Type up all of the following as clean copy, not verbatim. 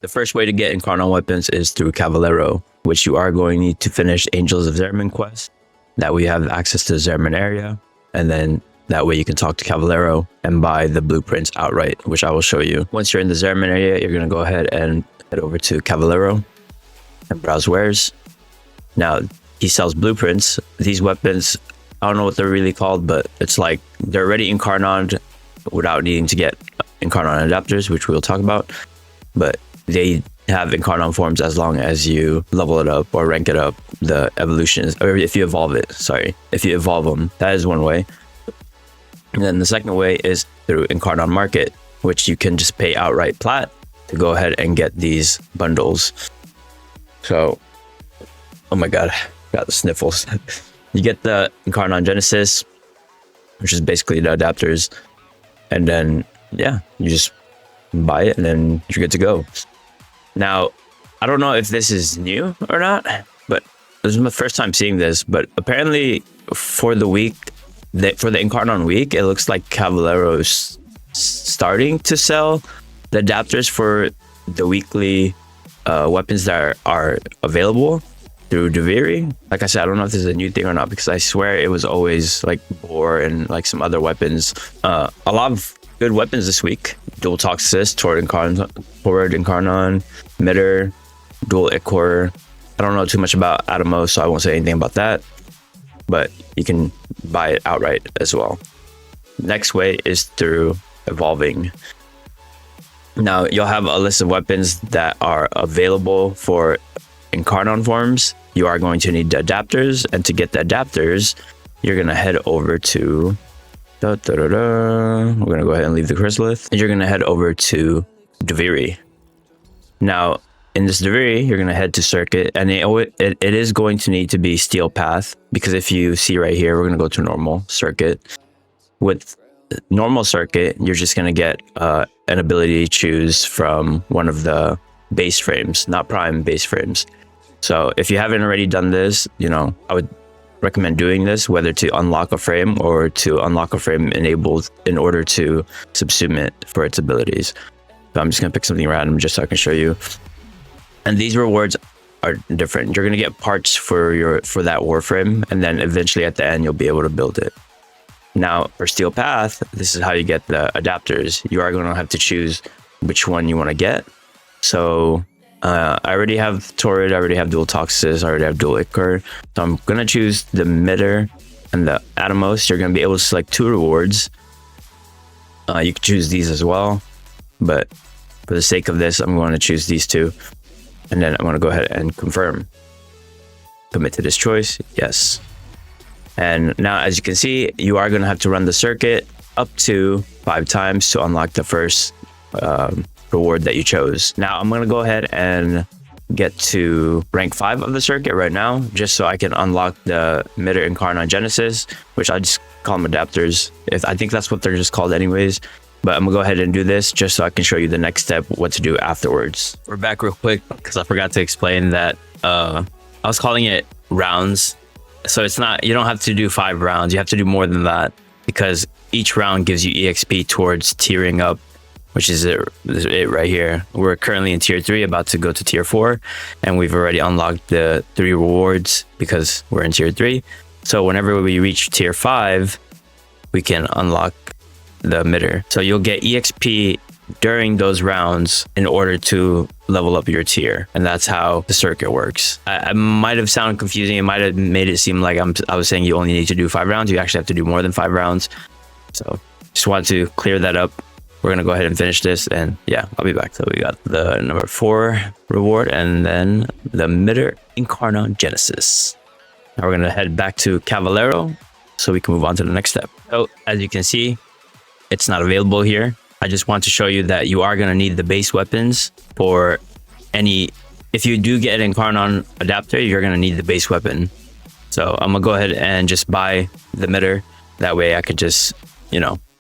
The first way to get Incarnon weapons is through Cavallero, which you are going to need to finish Angels of Zerman quest. That way you have access to the Zerman area, and then that way you can talk to Cavallero and buy the blueprints outright, which I will show you. Once you're in the Zerman area, you're going to go ahead and head over to Cavallero and browse wares. Now, he sells blueprints. These weapons, I don't know what they're really called, but it's like they're already Incarnoned without needing to get Incarnon adapters, which we'll talk about. But they have Incarnon forms as long as you level it up or rank it up, the evolutions, or if you evolve it, if you evolve them, that is one way. And then the second way is through Incarnon Market, which you can just pay outright plat to go ahead and get these bundles. So, oh my god, got the sniffles. You get the Incarnon Genesis, which is basically the adapters, and then yeah, you just buy it and then you're good to go. Now, I don't know if this is new or not, but this is my first time seeing this. But apparently, for the week, for the Incarnon week, it looks like Cavallero's starting to sell the adapters for the weekly weapons that are available through Deviri. Like I said, I don't know if this is a new thing or not, because I swear it was always like Boar and like some other weapons. A lot of good weapons this week. Dual Toxis, Toward Incarnon, Mitter, Dual Ichor. I don't know too much about Adamo, so I won't say anything about that. But you can buy it outright as well. Next way is through evolving. Now, you'll have a list of weapons that are available for Incarnon forms. You are going to need the adapters, and to get the adapters, you're going to head over to... We're going to go ahead and leave the chrysalith. And you're going to head over to Deviri. Now, in this Deviri, you're going to head to Circuit, and it is going to need to be Steel Path, because if you see right here, we're going to go to Normal Circuit. With Normal Circuit, you're just going to get an ability to choose from one of the base frames, not Prime base frames. So if you haven't already done this, I would recommend doing this, whether to unlock a frame or to unlock a frame enabled in order to subsume it for its abilities. So I'm just going to pick something random just so I can show you. And these rewards are different. You're going to get parts for that Warframe, and then eventually at the end you'll be able to build it. Now for Steel Path, this is how you get the adapters. You are going to have to choose which one you want to get. So I already have Torrid, I already have Dual Toxis, I already have Dual Ichor. So I'm going to choose the Mitter and the Atomos. You're going to be able to select 2 rewards. You can choose these as well, but for the sake of this, I'm going to choose these 2. And then I'm going to go ahead and confirm. Commit to this choice, yes. And now, as you can see, you are going to have to run the circuit up to 5 times to unlock the first reward that you chose. Now I'm going to go ahead and get to rank 5 of the circuit right now, just so I can unlock the Mitter Incarnon Genesis, which I just call them adapters. I think that's what they're just called anyways. But I'm gonna go ahead and do this just so I can show you the next step, what to do afterwards. We're back real quick because I forgot to explain that I was calling it rounds. So it's not, you don't have to do 5 rounds. You have to do more than that, because each round gives you EXP towards tiering up, which is it right here. We're currently in tier 3, about to go to tier 4, and we've already unlocked the 3 rewards because we're in tier 3. So whenever we reach tier 5, we can unlock the Mitter. So you'll get EXP during those rounds in order to level up your tier, and that's how the circuit works. I might have sounded confusing. It might have made it seem like I was saying you only need to do 5 rounds. You actually have to do more than 5 rounds. So just wanted to clear that up. We're gonna go ahead and finish this, and yeah, I'll be back. So we got the number 4 reward, and then the Mitter Incarnon Genesis. Now we're gonna head back to Cavallero so we can move on to the next step. So as you can see, it's not available here. I just want to show you that you are going to need the base weapons for any... If you do get an Incarnon adapter, you're going to need the base weapon. So I'm going to go ahead and just buy the Mitter. That way I could just,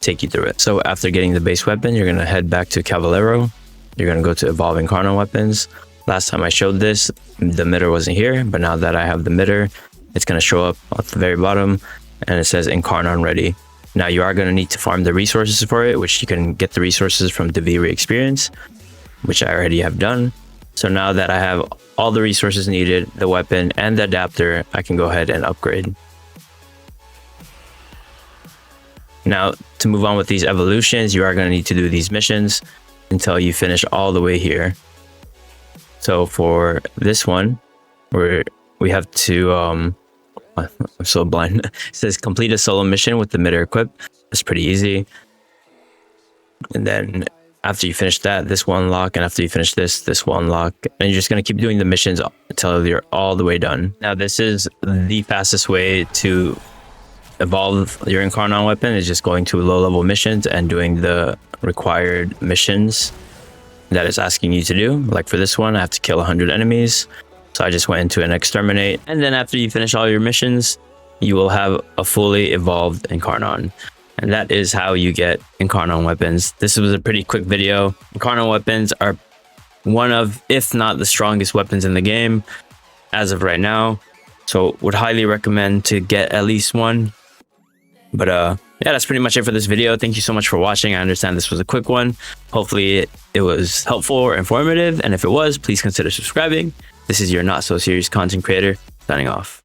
take you through it. So after getting the base weapon, you're going to head back to Cavallero. You're going to go to Evolve Incarnon Weapons. Last time I showed this, the Mitter wasn't here. But now that I have the Mitter, it's going to show up at the very bottom, and it says Incarnon Ready. Now you are going to need to farm the resources for it, which you can get the resources from Deviri Experience. which I already have done. So now that I have all the resources needed, the weapon and the adapter, I can go ahead and upgrade. Now, to move on with these evolutions, you are going to need to do these missions until you finish all the way here. So for this one, we have to, I'm so blind. It says complete a solo mission with the mid-air equip. That's pretty easy. And then after you finish that, this will unlock. And after you finish this will unlock. And you're just going to keep doing the missions until you're all the way done. Now, this is the fastest way to evolve your Incarnon weapon, is just going to low-level missions and doing the required missions that it's asking you to do. Like for this one, I have to kill 100 enemies. So I just went into an exterminate. And then after you finish all your missions, you will have a fully evolved Incarnon. And that is how you get Incarnon weapons. This was a pretty quick video. Incarnon weapons are one of, if not the strongest weapons in the game as of right now. So would highly recommend to get at least one. But yeah, that's pretty much it for this video. Thank you so much for watching. I understand this was a quick one. Hopefully it was helpful or informative. And if it was, please consider subscribing. This is your Not So Serious content creator signing off.